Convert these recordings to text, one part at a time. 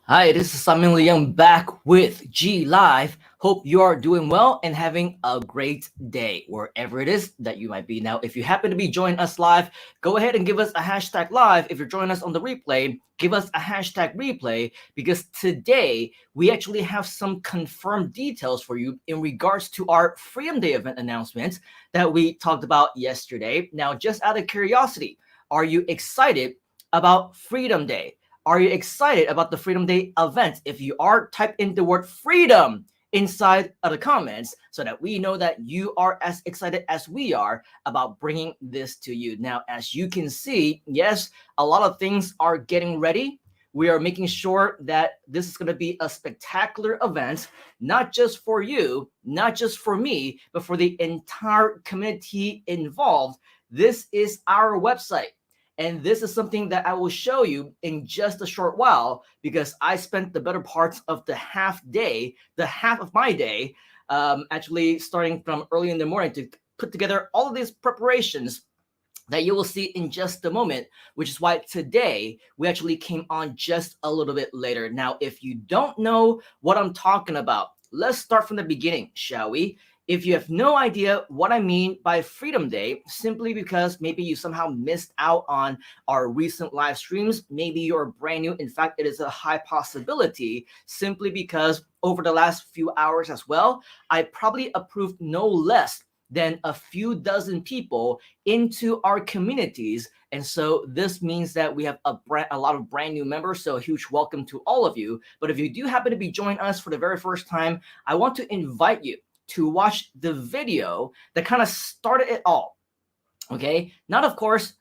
Hi, this is Leung back with G Live. Hope you are doing well and having a great day wherever it is that you might be. Now, if you happen to be joining us live, go ahead and give us a hashtag live. If you're joining us on the replay, give us a hashtag replay because today we actually have some confirmed details for you in regards to our Freedom Day event announcement that we talked about yesterday. Now, just out of curiosity, are you excited about Freedom Day? Are you excited about the Freedom Day event? If you are, type in the word freedom inside of the comments so that we know that you are as excited as we are about bringing this to you. Now, as you can see, yes, a lot of things are getting ready. We are making sure that this is going to be a spectacular event, not just for you, not just for me, but for the entire community involved. This is our website. And this is something that I will show you in just a short while because I spent the better parts of the half of my day, actually starting from early in the morning to put together all of these preparations that you will see in just a moment, which is why today we actually came on just a little bit later. Now, if you don't know what I'm talking about, let's start from the beginning, shall we? If you have no idea what I mean by Freedom Day, simply because maybe you somehow missed out on our recent live streams, maybe you're brand new. In fact, it is a high possibility simply because over the last few hours as well, I probably approved no less than a few dozen people into our communities. And so this means that we have a lot of brand new members. So a huge welcome to all of you. But if you do happen to be joining us for the very first time, I want to invite you to watch the video that kind of started it all. Okay, not of course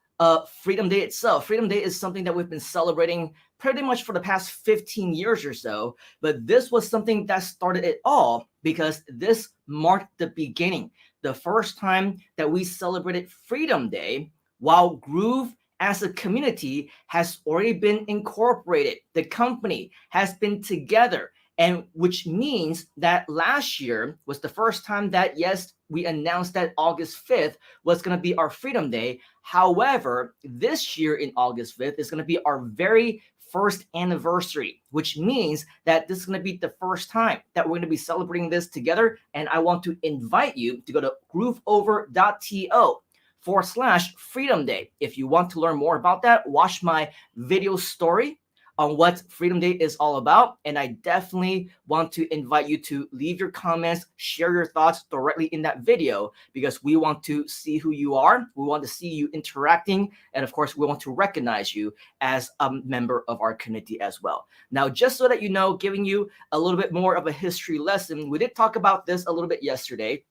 Freedom Day itself. Freedom Day is something that we've been celebrating pretty much for the past 15 years or so, but this was something that started it all because this marked the beginning, the first time that we celebrated Freedom Day while Groove as a community has already been incorporated. The company has been together, and which means that last year was the first time that, yes, we announced that August 5th was going to be our Freedom Day. However, this year in August 5th is going to be our very first anniversary, which means that this is going to be the first time that we're going to be celebrating this together. And I want to invite you to go to grooveover.to/Freedom Day. If you want to learn more about that, watch my video story on what Freedom Day is all about. And I definitely want to invite you to leave your comments, share your thoughts directly in that video, because we want to see who you are. We want to see you interacting. And of course, we want to recognize you as a member of our community as well. Now, just so that you know, giving you a little bit more of a history lesson, we did talk about this a little bit yesterday.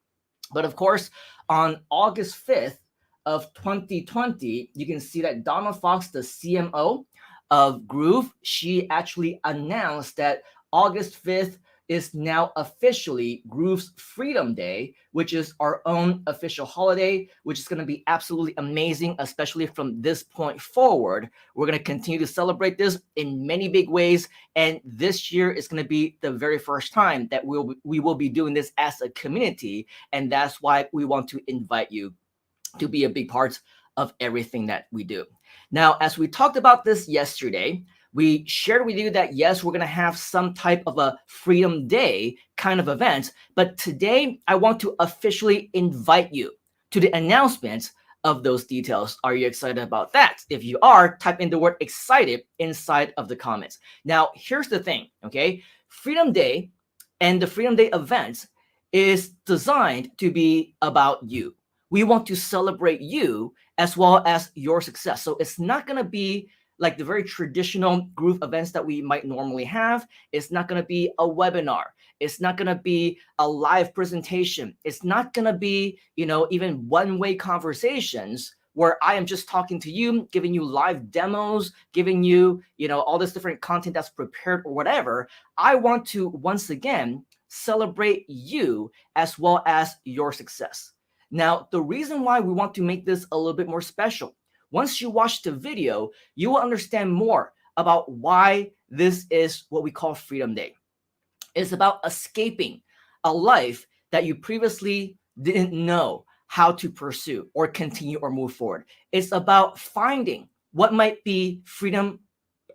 But of course, on August 5th of 2020, you can see that Donna Fox, the CMO of Groove, she actually announced that August 5th is now officially Groove's Freedom Day, which is our own official holiday, which is going to be absolutely amazing, especially from this point forward. We're going to continue to celebrate this in many big ways, and this year is going to be the very first time that we will be doing this as a community, and that's why we want to invite you to be a big part of everything that we do. Now, as we talked about this yesterday, we shared with you that yes, we're going to have some type of a Freedom Day kind of event, but today I want to officially invite you to the announcement of those details. Are you excited about that? If you are, type in the word excited inside of the comments. Now, here's the thing, okay? Freedom Day and the Freedom Day event is designed to be about you. We want to celebrate you as well as your success. So it's not going to be like the very traditional Groove events that we might normally have. It's not going to be a webinar. It's not going to be a live presentation. It's not going to be, even one-way conversations where I am just talking to you, giving you live demos, giving you, all this different content that's prepared or whatever. I want to, once again, celebrate you as well as your success. Now, the reason why we want to make this a little bit more special, once you watch the video, you will understand more about why this is what we call Freedom Day. It's about escaping a life that you previously didn't know how to pursue or continue or move forward. It's about finding what might be freedom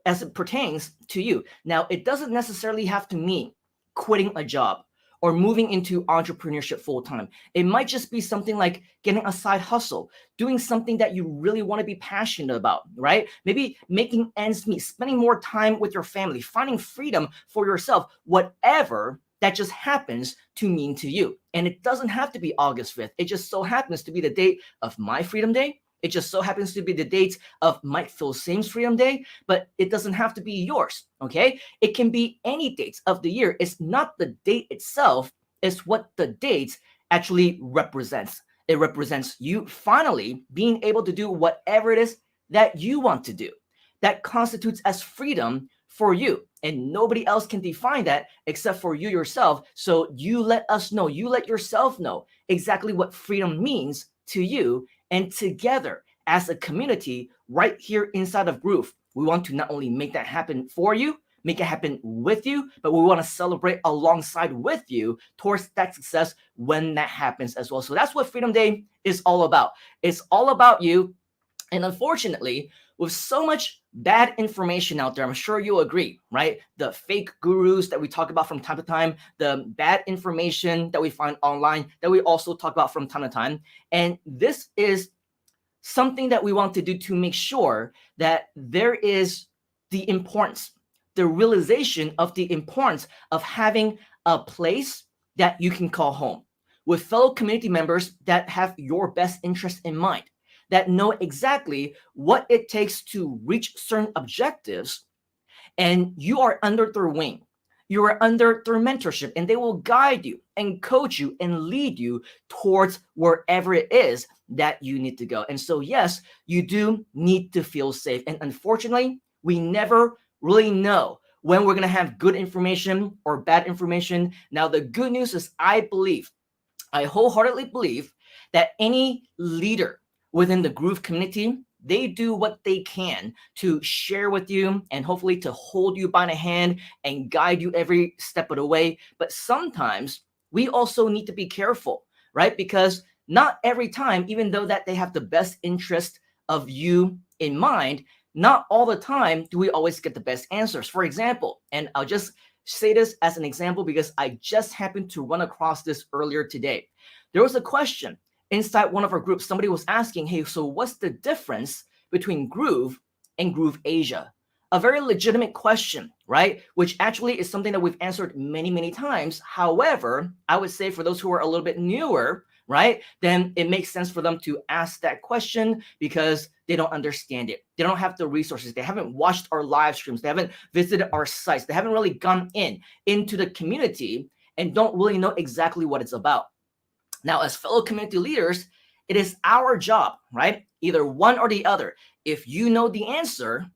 as it pertains to you. Now, it doesn't necessarily have to mean quitting a job or moving into entrepreneurship full time. It might just be something like getting a side hustle, doing something that you really want to be passionate about, right? Maybe making ends meet, spending more time with your family, finding freedom for yourself, whatever that just happens to mean to you. And it doesn't have to be August 5th. It just so happens to be the date of my Freedom Day. It just so happens to be the date of Mike Phil Same's Freedom Day, but it doesn't have to be yours, okay? It can be any dates of the year. It's not the date itself, it's what the date actually represents. It represents you finally being able to do whatever it is that you want to do. That constitutes as freedom for you. And nobody else can define that except for you yourself. So you let us know, you let yourself know exactly what freedom means to you. And together as a community right here inside of Groove, we want to not only make that happen for you, make it happen with you, but we want to celebrate alongside with you towards that success when that happens as well. So that's what Freedom Day is all about. It's all about you. And unfortunately, with so much bad information out there, I'm sure you'll agree, right? The fake gurus that we talk about from time to time, the bad information that we find online that we also talk about from time to time. And this is something that we want to do to make sure that there is the importance, the realization of the importance of having a place that you can call home with fellow community members that have your best interest in mind, that know exactly what it takes to reach certain objectives, and you are under their wing. You are under their mentorship, and they will guide you and coach you and lead you towards wherever it is that you need to go. And so, yes, you do need to feel safe. And unfortunately, we never really know when we're going to have good information or bad information. Now, the good news is I wholeheartedly believe that any leader within the Groove community, they do what they can to share with you and hopefully to hold you by the hand and guide you every step of the way. But sometimes we also need to be careful, right? Because not every time, even though that they have the best interest of you in mind, not all the time do we always get the best answers. For example, and I'll just say this as an example because I just happened to run across this earlier today. There was a question inside one of our groups. Somebody was asking, hey, so what's the difference between Groove and GrooveAsia? A very legitimate question, right? Which actually is something that we've answered many, many times. However, I would say for those who are a little bit newer, right, then it makes sense for them to ask that question because they don't understand it. They don't have the resources. They haven't watched our live streams. They haven't visited our sites. They haven't really gone into the community and don't really know exactly what it's about. Now, as fellow community leaders, it is our job, right? Either one or the other. If you know the answer,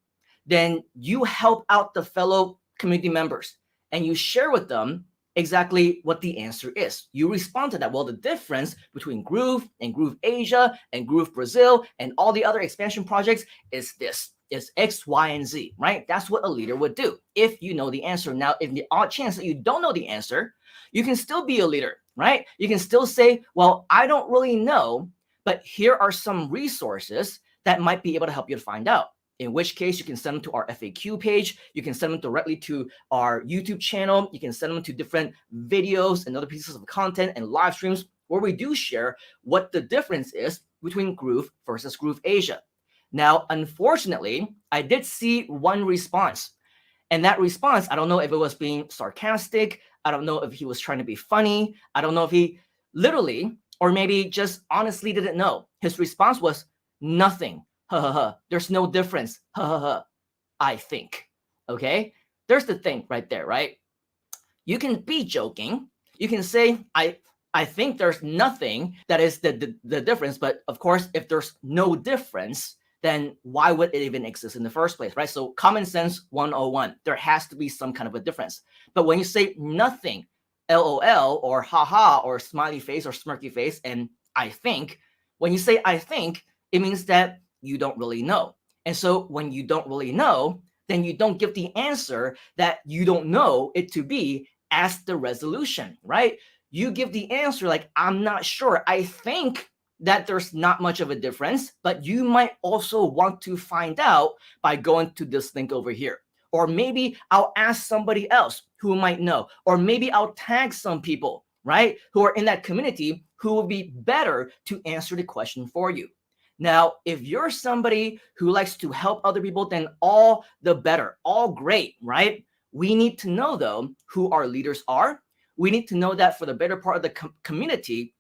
then you help out the fellow community members and you share with them exactly what the answer is. You respond to that. Well, the difference between Groove and GrooveAsia and Groove Brazil and all the other expansion projects is this. It's X, Y, and Z, right? That's what a leader would do if you know the answer. Now, in the odd chance that you don't know the answer, you can still be a leader, right? You can still say, well, I don't really know, but here are some resources that might be able to help you to find out. In which case, you can send them to our FAQ page. You can send them directly to our YouTube channel. You can send them to different videos and other pieces of content and live streams where we do share what the difference is between Groove versus GrooveAsia. Now, unfortunately, I did see one response. And that response, I don't know if it was being sarcastic. I don't know if he was trying to be funny. I don't know if he literally or maybe just honestly didn't know. His response was nothing. Ha ha ha. There's no difference. Ha ha ha. I think. Okay? There's the thing right there, right? You can be joking. You can say, I think there's nothing that is the difference. But of course, if there's no difference, then why would it even exist in the first place, right? So common sense 101, there has to be some kind of a difference. But when you say nothing, LOL or haha or smiley face or smirky face, and I think, when you say I think, it means that you don't really know. And so when you don't really know, then you don't give the answer that you don't know it to be as the resolution, right? You give the answer like, I'm not sure. I think that there's not much of a difference, but you might also want to find out by going to this link over here. or maybe I'll ask somebody else who might know, or maybe I'll tag some people, right, who are in that community who will be better to answer the question for you. Now, if you're somebody who likes to help other people, then all the better, all great, right? We need to know, though, who our leaders are. We need to know that for the better part of the community,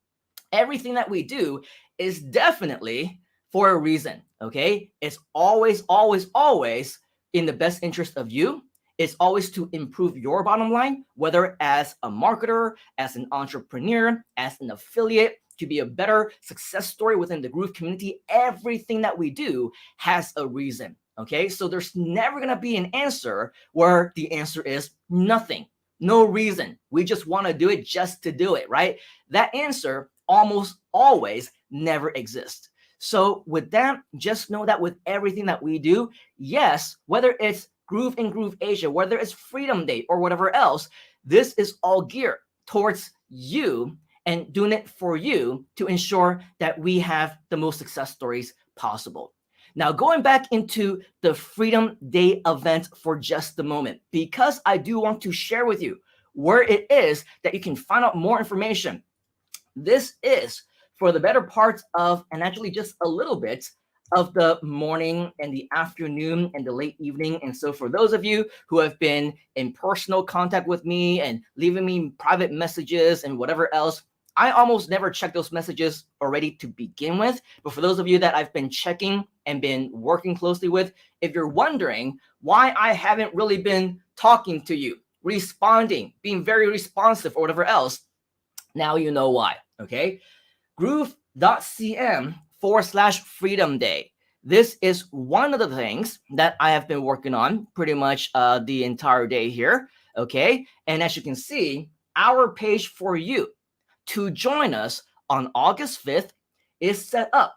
everything that we do is definitely for a reason, okay? It's always, always, always in the best interest of you. It's always to improve your bottom line, whether as a marketer, as an entrepreneur, as an affiliate, to be a better success story within the Groove community. Everything that we do has a reason, okay? So there's never gonna be an answer where the answer is nothing, no reason. We just wanna do it just to do it, right? That answer almost always never exists. So with that, just know that with everything that we do, yes, whether it's Groove in GrooveAsia, whether it's Freedom Day or whatever else, this is all geared towards you and doing it for you to ensure that we have the most success stories possible. Now, going back into the Freedom Day event for just a moment, because I do want to share with you where it is that you can find out more information. This is for the better parts of, and actually just a little bit of the morning and the afternoon and the late evening. And so for those of you who have been in personal contact with me and leaving me private messages and whatever else, I almost never check those messages already to begin with. But for those of you that I've been checking and been working closely with, if you're wondering why I haven't really been talking to you, responding, being very responsive or whatever else, now you know why, okay? Groove.cm/Freedom Day. This is one of the things that I have been working on pretty much the entire day here, okay? And as you can see, our page for you to join us on August 5th is set up.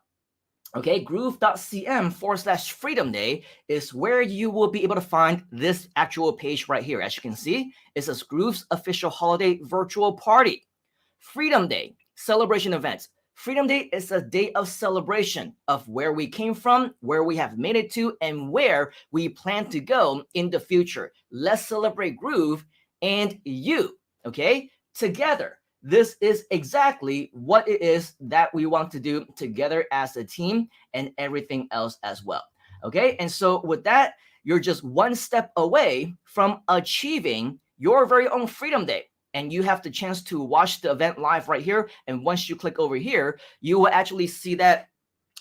Okay, groove.cm/Freedom Day is where you will be able to find this actual page right here. As you can see, it says Groove's official holiday virtual party. Freedom Day, celebration events. Freedom Day is a day of celebration of where we came from, where we have made it to, and where we plan to go in the future. Let's celebrate Groove and you, okay? Together. This is exactly what it is that we want to do together as a team and everything else as well, okay? And so with that, you're just one step away from achieving your very own Freedom Day. And you have the chance to watch the event live right here. And once you click over here, you will actually see that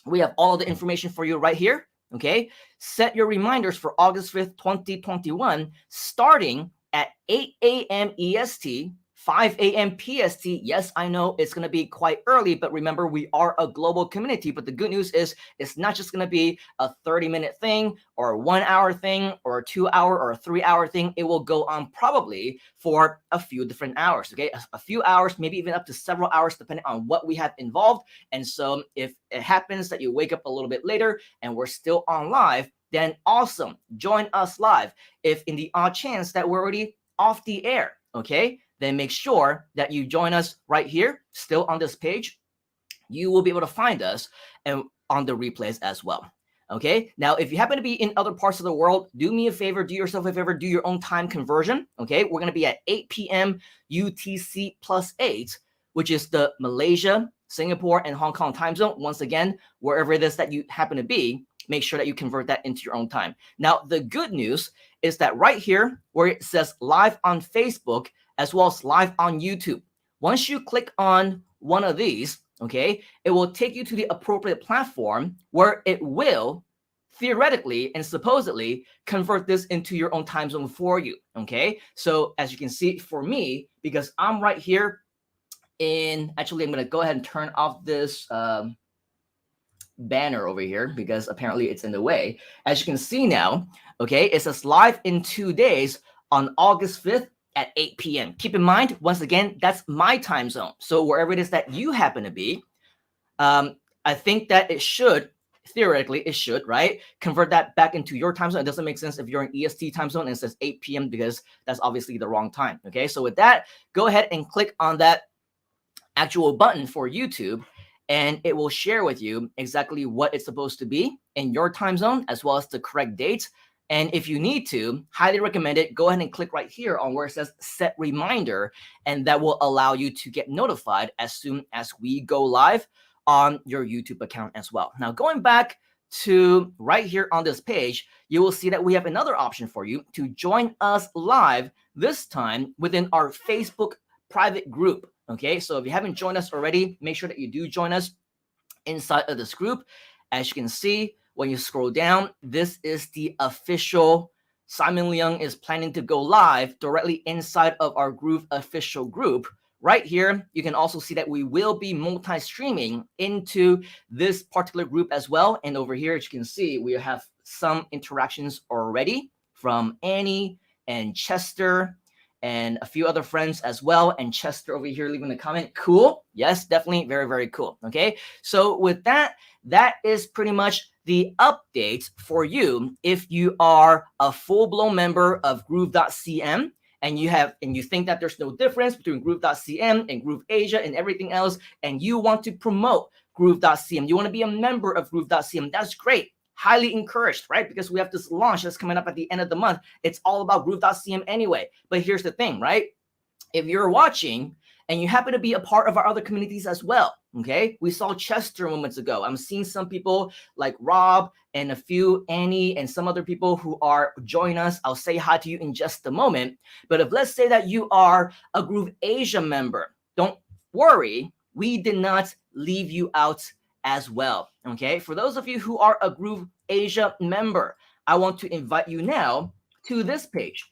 we have all the information for you right here, okay? Set your reminders for August 5th, 2021, starting at 8 a.m. EST, 5 a.m. PST. Yes, I know it's going to be quite early, but remember, we are a global community. But the good news is it's not just going to be a 30-minute thing or a 1-hour thing or a 2-hour or a 3-hour thing. It will go on probably for a few different hours, okay? A few hours, maybe even up to several hours, depending on what we have involved. And so if it happens that you wake up a little bit later and we're still on live, then awesome. Join us live. If in the odd chance that we're already off the air, okay? Then make sure that you join us right here, still on this page. You will be able to find us and on the replays as well. Okay, now if you happen to be in other parts of the world, do me a favor, do yourself a favor, do your own time conversion. Okay, we're going to be at 8 p.m. UTC +8, which is the Malaysia, Singapore, and Hong Kong time zone. Once again, wherever it is that you happen to be, make sure that you convert that into your own time. Now, the good news is that right here, where it says live on Facebook, as well as live on YouTube, once you click on one of these, okay, it will take you to the appropriate platform where it will theoretically and supposedly convert this into your own time zone for you, okay? So as you can see, for me, because I'm right here actually, I'm going to go ahead and turn off this banner over here because apparently it's in the way. As you can see now, okay, it says live in 2 days on August 5th at 8 p.m. Keep in mind, once again, that's my time zone. So wherever it is that you happen to be, I think that it should, theoretically, it should, right, convert that back into your time zone. It doesn't make sense if you're in EST time zone and it says 8 p.m. because that's obviously the wrong time, okay? So with that, go ahead and click on that actual button for YouTube, and it will share with you exactly what it's supposed to be in your time zone, as well as the correct date. And if you need to, highly recommend it. Go ahead and click right here on where it says set reminder, and that will allow you to get notified as soon as we go live on your YouTube account as well. Now, going back to right here on this page, you will see that we have another option for you to join us live, this time within our Facebook private group. Okay, so if you haven't joined us already, make sure that you do join us inside of this group. As you can see, when you scroll down, this is the official Simon Leung is planning to go live directly inside of our Groove official group. Right here, you can also see that we will be multi-streaming into this particular group as well. And over here, as you can see, we have some interactions already from Annie and Chester and a few other friends as well. And Chester over here leaving a comment. Cool. Yes, definitely. Very, very cool. Okay. So with that, that is pretty much the updates for you. If you are a full-blown member of Groove.cm and you think that there's no difference between Groove.cm and GrooveAsia and everything else, and you want to promote Groove.cm, you want to be a member of Groove.cm, that's great. Highly encouraged, right? Because we have this launch that's coming up at the end of the month. It's all about Groove.cm anyway. But here's the thing, right? If you're watching and you happen to be a part of our other communities as well, okay? We saw Chester moments ago. I'm seeing some people like Rob and a few Annie and some other people who are joining us. I'll say hi to you in just a moment. But if let's say that you are a GrooveAsia member, don't worry. We did not leave you out as well, okay? For those of you who are a GrooveAsia member, I want to invite you now to this page,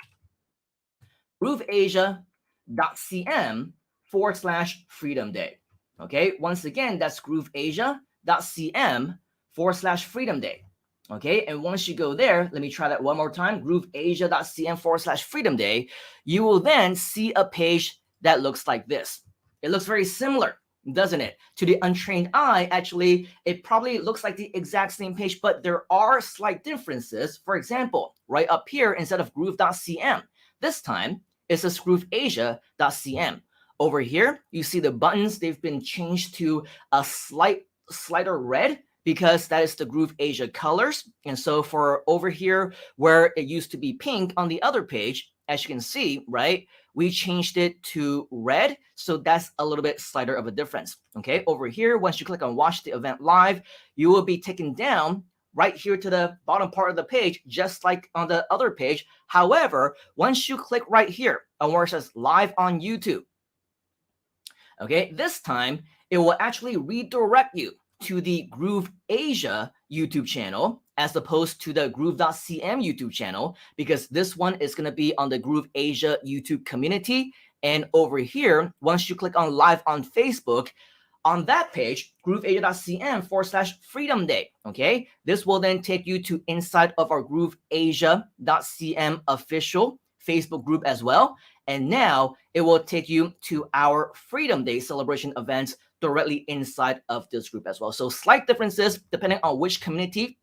GrooveAsia.cm/Freedom Day. Okay, once again, that's GrooveAsia.cm/Freedom Day. Okay, and once you go there, let me try that one more time, GrooveAsia.cm/Freedom Day, you will then see a page that looks like this. It looks very similar, doesn't it? To the untrained eye, actually, it probably looks like the exact same page, but there are slight differences. For example, right up here, instead of Groove.cm, this time it says GrooveAsia.cm. Over here, you see the buttons, they've been changed to a slighter red because that is the GrooveAsia colors. And so for over here, where it used to be pink on the other page, as you can see, right, we changed it to red. So that's a little bit slighter of a difference. Okay, over here, once you click on watch the event live, you will be taken down right here to the bottom part of the page, just like on the other page. However, once you click right here on where it says live on YouTube, okay, this time it will actually redirect you to the GrooveAsia YouTube channel as opposed to the Groove.cm YouTube channel, because this one is going to be on the GrooveAsia YouTube community. And over here, once you click on live on Facebook, on that page, GrooveAsia.cm/Freedom Day, okay, this will then take you to inside of our GrooveAsia.cm official Facebook group as well. And now it will take you to our Freedom Day celebration events directly inside of this group as well. So slight differences depending on which community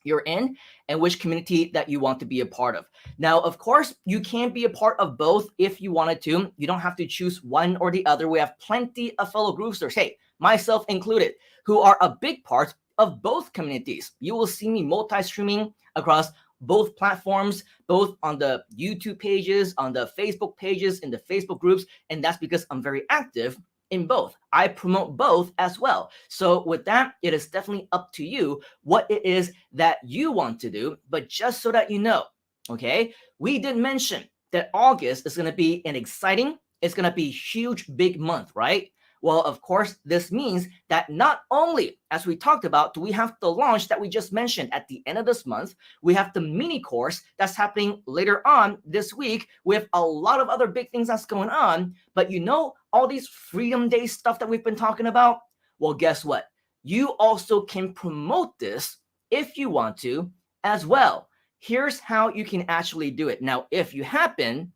you're in and which community that you want to be a part of. Now, of course, you can be a part of both if you wanted to. You don't have to choose one or the other. We have plenty of fellow Groovesters, hey, myself included, who are a big part of both communities. You will see me multi-streaming across both platforms, both on the YouTube pages, on the Facebook pages, in the Facebook groups, and that's because I'm very active in both. I promote both as well. So with that, it is definitely up to you what it is that you want to do. But just so that you know, okay, we did mention that August is going to be an exciting, it's going to be huge, big month, right? Well, of course, this means that not only, as we talked about, do we have the launch that we just mentioned at the end of this month, we have the mini course that's happening later on this week with a lot of other big things that's going on. But you know, all these Freedom Day stuff that we've been talking about, well, guess what? You also can promote this if you want to as well. Here's how you can actually do it. Now, if you happen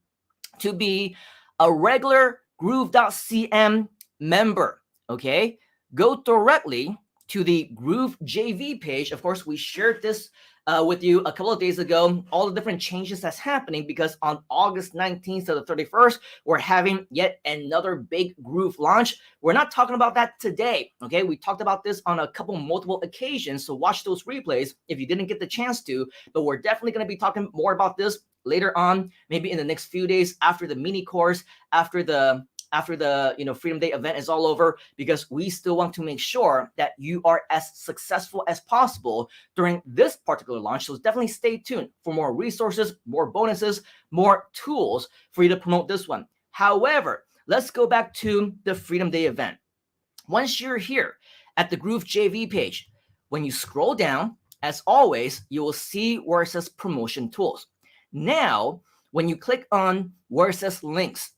to be a regular Groove.cm member, okay, go directly to the Groove JV page. Of course, we shared this with you a couple of days ago, all the different changes that's happening, because on August 19th to the 31st, we're having yet another big Groove launch. We're not talking about that today, okay? We talked about this on a couple multiple occasions, so watch those replays if you didn't get the chance to, but we're definitely going to be talking more about this later on, maybe in the next few days after the mini course, after the Freedom Day event is all over, because we still want to make sure that you are as successful as possible during this particular launch. So definitely stay tuned for more resources, more bonuses, more tools for you to promote this one. However, let's go back to the Freedom Day event. Once you're here at the Groove JV page, when you scroll down, as always, you will see where it says promotion tools. Now, when you click on where it says links,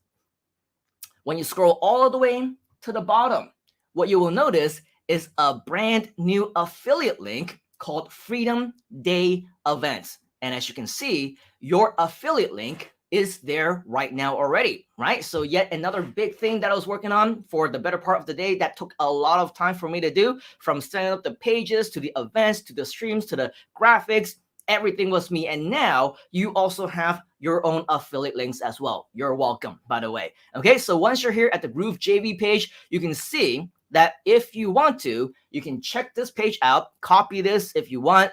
when you scroll all the way to the bottom, what you will notice is a brand new affiliate link called Freedom Day Events. And as you can see, your affiliate link is there right now already, right? So yet another big thing that I was working on for the better part of the day that took a lot of time for me to do, from setting up the pages to the events to the streams to the graphics, everything was me. And now you also have your own affiliate links as well. You're welcome, by the way. Okay, so once you're here at the Groove JV page, you can see that if you want to, you can check this page out, copy this if you want,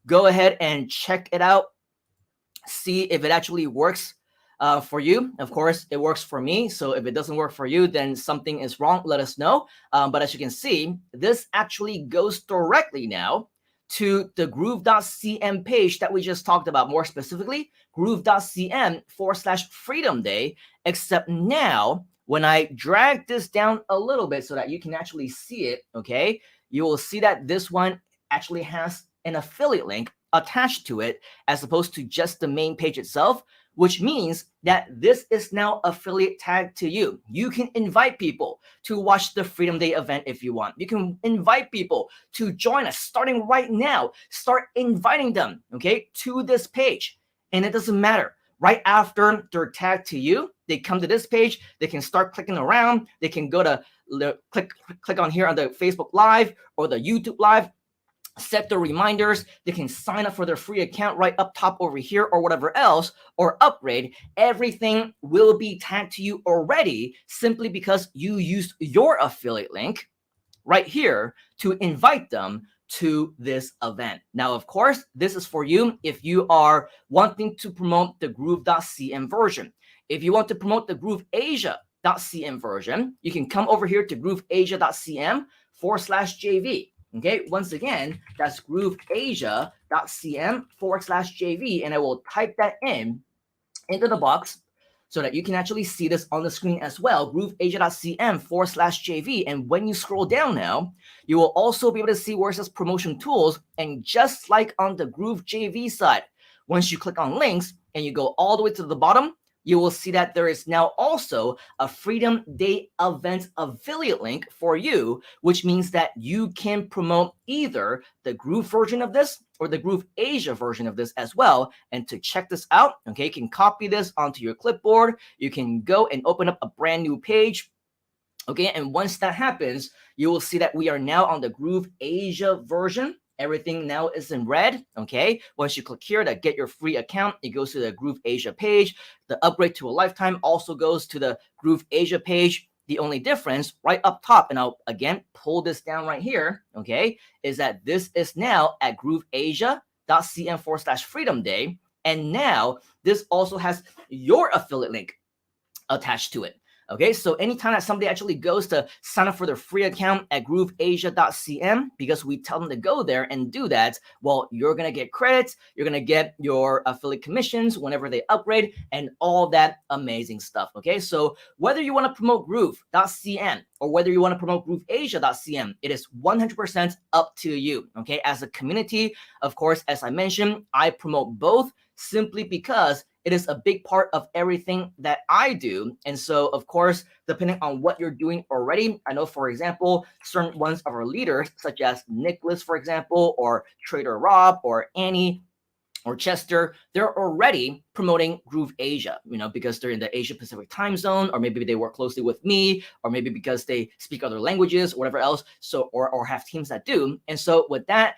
go ahead and check it out, see if it actually works for you. Of course, it works for me. So if it doesn't work for you, then something is wrong. Let us know. But as you can see, this actually goes directly now to the groove.cm page that we just talked about, more specifically, groove.cm/Freedom Day, except now, when I drag this down a little bit so that you can actually see it, okay, you will see that this one actually has an affiliate link attached to it as opposed to just the main page itself, which means that this is now affiliate tagged to you. You can invite people to watch the Freedom Day event if you want. You can invite people to join us starting right now. Start inviting them, okay, to this page. And it doesn't matter. Right after they're tagged to you, they come to this page, they can start clicking around. They can go to click on here on the Facebook Live or the YouTube Live, set the reminders. They can sign up for their free account right up top over here or whatever else, or upgrade. Everything will be tagged to you already simply because you used your affiliate link right here to invite them to this event. Now, of course, this is for you if you are wanting to promote the Groove.cm version. If you want to promote the GrooveAsia.cm version, you can come over here to GrooveAsia.cm/JV. Okay, once again, that's GrooveAsia.cm/JV, and I will type that into the box so that you can actually see this on the screen as well, GrooveAsia.cm/JV. And when you scroll down now, you will also be able to see where it says promotion tools. And just like on the Groove JV side, once you click on links and you go all the way to the bottom, you will see that there is now also a Freedom Day event affiliate link for you, which means that you can promote either the Groove version of this or the Groove Asia version of this as well. And to check this out, okay, you can copy this onto your clipboard. You can go and open up a brand new page. Okay, and once that happens, you will see that we are now on the Groove Asia version. Everything now is in red, okay? Once you click here to get your free account, it goes to the Groove Asia page. The upgrade to a lifetime also goes to the Groove Asia page. The only difference right up top, and I'll again pull this down right here, okay, is that this is now at grooveasia.cm/Freedom Day. And now this also has your affiliate link attached to it. Okay, so anytime that somebody actually goes to sign up for their free account at grooveasia.cm, because we tell them to go there and do that, well, you're going to get credits, you're going to get your affiliate commissions whenever they upgrade, and all that amazing stuff. Okay, so whether you want to promote groove.cm or whether you want to promote grooveasia.cm, it is 100% up to you. Okay, as a community, of course, as I mentioned, I promote both simply because it is a big part of everything that I do. And so, of course, depending on what you're doing already, I know, for example, certain ones of our leaders, such as Nicholas, for example, or Trader Rob or Annie, or Chester, they're already promoting GrooveAsia, because they're in the Asia Pacific time zone, or maybe they work closely with me, or maybe because they speak other languages or whatever else. So, or have teams that do. And so with that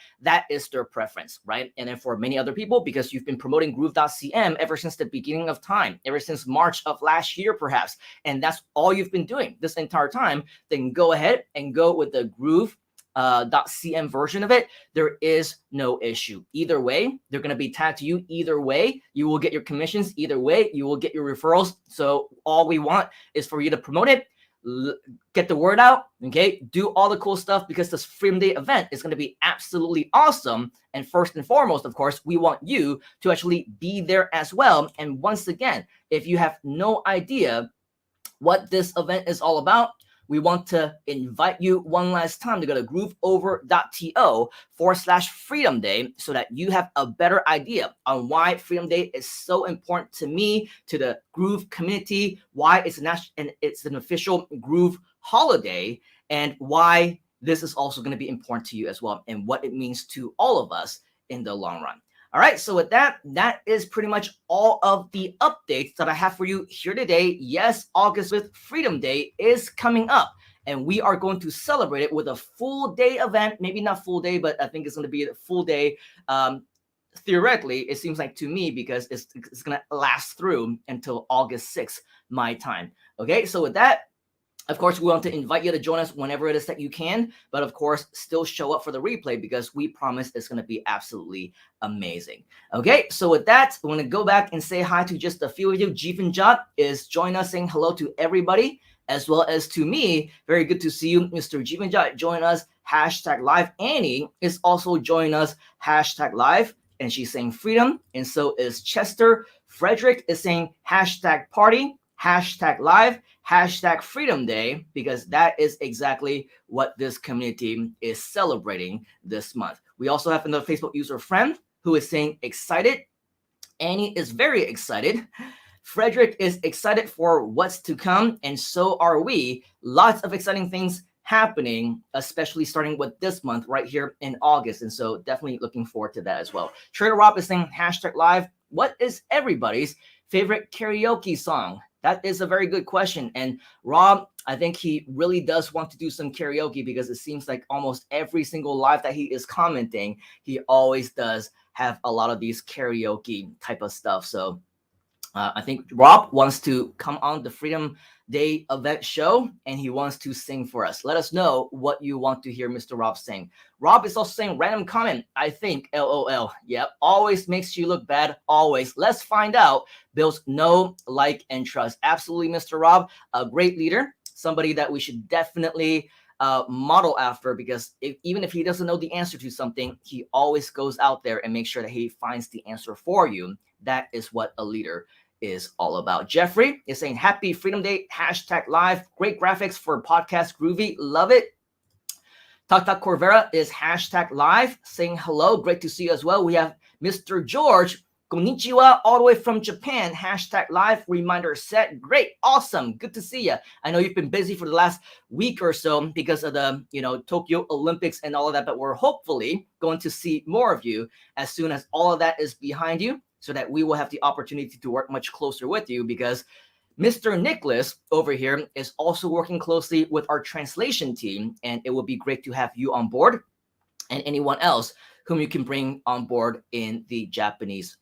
is their preference, right? And then for many other people, because you've been promoting Groove.cm ever since the beginning of time, ever since March of last year, perhaps, and that's all you've been doing this entire time, then go ahead and go with the Groove .cm version of it. There is no issue. Either way, they're going to be tagged to you. Either way, you will get your commissions. Either way, you will get your referrals. So all we want is for you to promote it, get the word out, okay? Do all the cool stuff, because this Freedom Day event is going to be absolutely awesome. And first and foremost, of course, we want you to actually be there as well. And once again, if you have no idea what this event is all about, we want to invite you one last time to go to grooveover.to/Freedom Day, so that you have a better idea on why Freedom Day is so important to me, to the Groove community, why it's an official Groove holiday, and why this is also going to be important to you as well, and what it means to all of us in the long run. All right, so with that is pretty much all of the updates that I have for you here today. Yes, August 5th, Freedom Day, is coming up, and we are going to celebrate it with a full day event. Maybe not full day, but I think it's going to be a full day. Theoretically, it seems like to me, because it's going to last through until August 6th, my time. Okay, so with that, of course, we want to invite you to join us whenever it is that you can, but of course, still show up for the replay, because we promise it's going to be absolutely amazing. Okay, so with that, I want to go back and say hi to just a few of you. Jeevan Jat is joining us, saying hello to everybody, as well as to me. Very good to see you, Mr. Jeevan Jat, join us, #live. Annie is also joining us, #live, and she's saying freedom, and so is Chester. Frederick is saying #party, #live, #Freedom Day, because that is exactly what this community is celebrating this month. We also have another Facebook user friend who is saying excited. Annie is very excited. Frederick is excited for what's to come, and so are we. Lots of exciting things happening, especially starting with this month right here in August, and so definitely looking forward to that as well. Trader Rob is saying #live. What is everybody's favorite karaoke song? That is a very good question. And Rob, I think he really does want to do some karaoke, because it seems like almost every single live that he is commenting, he always does have a lot of these karaoke type of stuff. So I think Rob wants to come on the Freedom Day event show, and he wants to sing for us. Let us know what you want to hear Mr. Rob sing. Rob is also saying random comment, I think, LOL. Yep, always makes you look bad, always. Let's find out. Builds know, like, and trust. Absolutely, Mr. Rob, a great leader, somebody that we should definitely model after, because even if he doesn't know the answer to something, he always goes out there and makes sure that he finds the answer for you. That is what a leader is all about. Jeffrey is saying happy Freedom Day, #live. Great graphics for podcast Groovy. Love it. Tata Corvera is #live, saying hello. Great to see you as well. We have Mr. George, konnichiwa, all the way from Japan, #live. Reminder set. Great. Awesome. Good to see you. I know you've been busy for the last week or so because of the, Tokyo Olympics and all of that, but we're hopefully going to see more of you as soon as all of that is behind you, so that we will have the opportunity to work much closer with you, because Mr. Nicholas over here is also working closely with our translation team, and it would be great to have you on board, and anyone else whom you can bring on board in the Japanese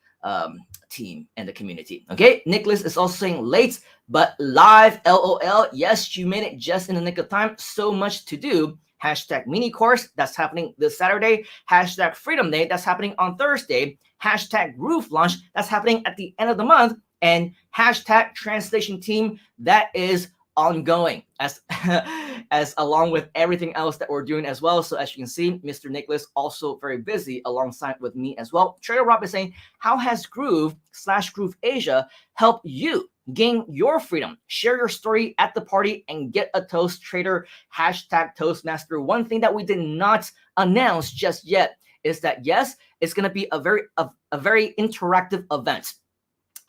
team and the community. Okay, Nicholas is also saying late but live, LOL. Yes, you made it just in the nick of time. So much to do. #mini course, that's happening this Saturday. #Freedom Day, that's happening on Thursday. #Groove Launch, that's happening at the end of the month. And #translation team, that is ongoing, as along with everything else that we're doing as well. So as you can see, Mr. Nicholas also very busy alongside with me as well. Trader Rob is saying, how has Groove/GrooveAsia helped you gain your freedom? Share your story at the party and get a toast, Trader, #Toastmaster. One thing that we did not announce just yet is that, yes, it's going to be a very interactive event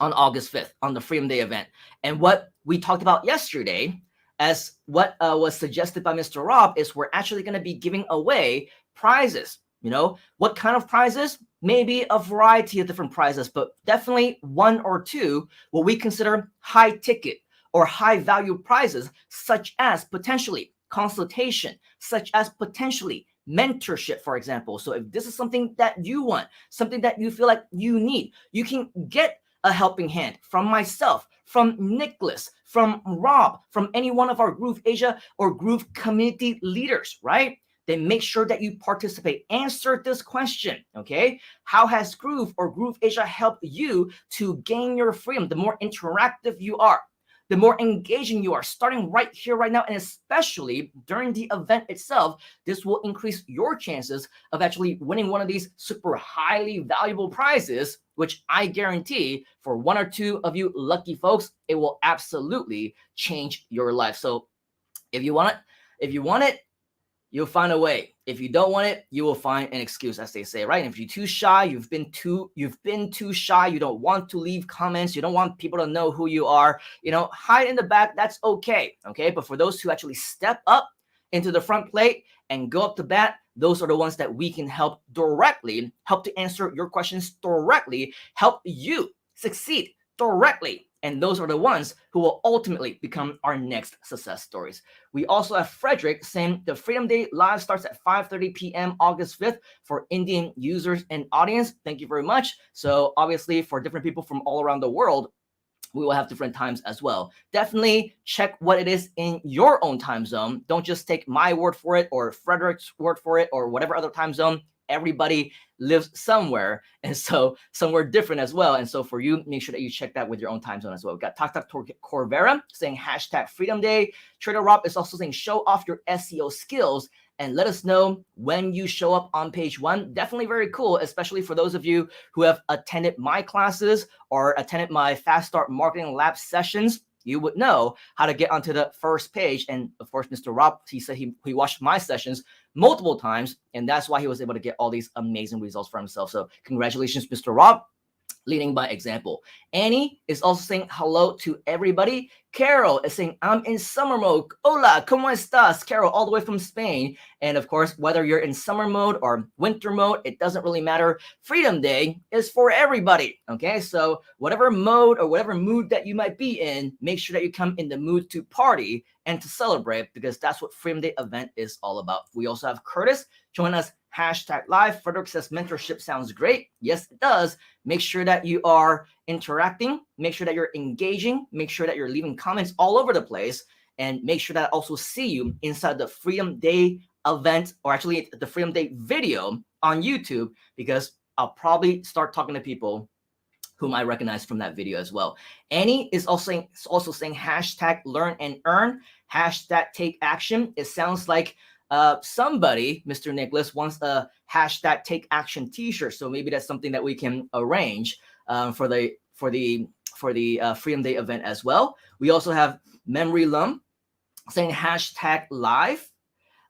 on August 5th, on the Freedom Day event. And what we talked about yesterday, as what was suggested by Mr. Rob, is we're actually going to be giving away prizes. What kind of prizes? maybe a variety of different prizes, but definitely one or two what we consider high ticket or high value prizes, such as potentially consultation, such as potentially mentorship, for example. So if this is something that you want, something that you feel like you need, you can get a helping hand from myself, from Nicholas, from Rob, from any one of our Groove Asia or Groove community leaders, right? Then make sure that you participate. Answer this question, okay? How has Groove or Groove Asia helped you to gain your freedom? The more interactive you are, the more engaging you are, starting right here, right now, and especially during the event itself, this will increase your chances of actually winning one of these super highly valuable prizes, which I guarantee for one or two of you lucky folks, it will absolutely change your life. So if you want it, you'll find a way. If you don't want it, you will find an excuse, as they say, right? And if you're too shy, you've been too shy, you don't want to leave comments, you don't want people to know who you are, hide in the back, that's okay, okay? But for those who actually step up into the front plate and go up to bat, those are the ones that we can help directly, help to answer your questions directly, help you succeed directly. And those are the ones who will ultimately become our next success stories. We also have Frederick saying the Freedom Day live starts at 5:30 p.m. August 5th for Indian users and audience. Thank you very much. So obviously for different people from all around the world, we will have different times as well. Definitely check what it is in your own time zone. Don't just take my word for it or Frederick's word for it or whatever other time zone. Everybody lives somewhere, and so somewhere different as well. And so for you, make sure that you check that with your own time zone as well. We've got Talk Corvera saying hashtag Freedom Day. Trader Rob is also saying show off your SEO skills and let us know when you show up on page 1. Definitely very cool, especially for those of you who have attended my classes or attended my Fast Start Marketing Lab sessions. You would know how to get onto the first page. And of course, Mr. Rob, he said he watched my sessions multiple times, and that's why he was able to get all these amazing results for himself. So congratulations, Mr. Rob, leading by example. Annie is also saying hello to everybody. Carol is saying, I'm in summer mode. Hola, ¿cómo estás? Carol, all the way from Spain. And of course, whether you're in summer mode or winter mode, it doesn't really matter. Freedom Day is for everybody, okay? So whatever mode or whatever mood that you might be in, make sure that you come in the mood to party and to celebrate, because that's what Freedom Day event is all about. We also have Curtis join us, hashtag live. Frederick says mentorship sounds great. Yes, it does. Make sure that you are interacting, make sure that you're engaging, make sure that you're leaving comments all over the place, and make sure that I also see you inside the Freedom Day event, or actually the Freedom Day video on YouTube, because I'll probably start talking to people whom I recognize from that video as well. Annie is also saying hashtag learn and earn, hashtag take action. It sounds like somebody, Mr. Nicholas, wants a hashtag take action t-shirt. So maybe that's something that we can arrange for the Freedom Day event as well. We also have Memory Leung saying hashtag live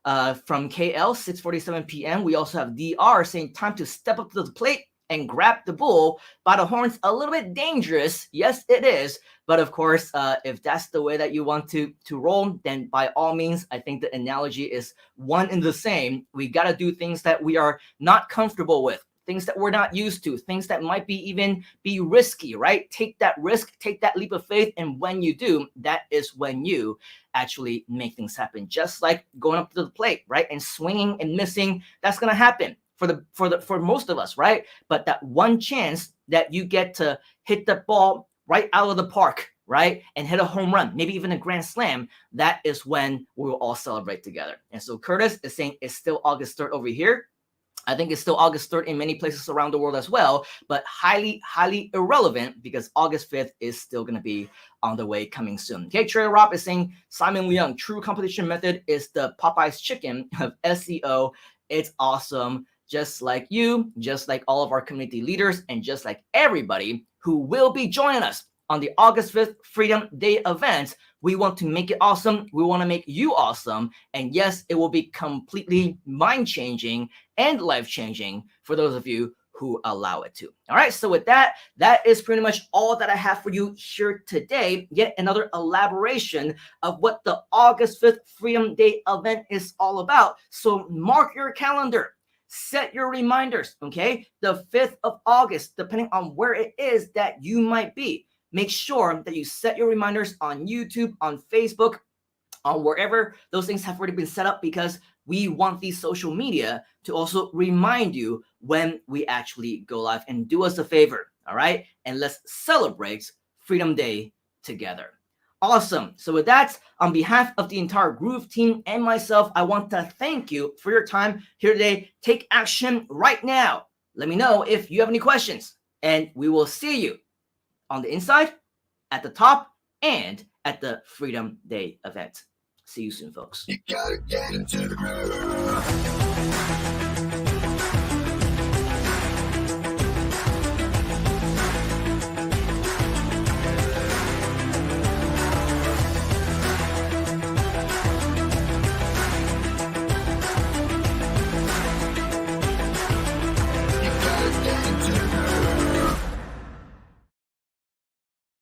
from KL, 6:47 p.m. We also have DR saying time to step up to the plate and grab the bull by the horns. A little bit dangerous. Yes, it is. But of course, if that's the way that you want to roll, then by all means, I think the analogy is one and the same. We got to do things that we are not comfortable with, things that we're not used to, things that might be risky, right? Take that risk, take that leap of faith. And when you do, that is when you actually make things happen. Just like going up to the plate, right? And swinging and missing, that's going to happen for most of us, right? But that one chance that you get to hit the ball right out of the park, right? And hit a home run, maybe even a grand slam, that is when we will all celebrate together. And so Curtis is saying it's still August 3rd over here. I think it's still August 3rd in many places around the world as well, but highly, highly irrelevant because August 5th is still going to be on the way coming soon. Okay, Trader Rob is saying Simon Leung, true competition method is the Popeye's chicken of SEO. It's awesome. Just like you, just like all of our community leaders, and just like everybody who will be joining us on the August 5th Freedom Day event. We want to make it awesome. We want to make you awesome. And yes, it will be completely mind-changing and life-changing for those of you who allow it to. All right, so with that, that is pretty much all that I have for you here today. Yet another elaboration of what the August 5th Freedom Day event is all about. So mark your calendar. set your reminders, okay? The 5th of August, depending on where it is that you might be. Make sure that you set your reminders on YouTube, on Facebook, on wherever those things have already been set up, because we want these social media to also remind you when we actually go live. And do us a favor, all right? And let's celebrate Freedom Day together. Awesome. So with that, on behalf of the entire Groove team and myself, I want to thank you for your time here today. Take action right now. Let me know if you have any questions, and we will see you on the inside, at the top, and at the Freedom Day event. See you soon, folks. You gotta get into the groove.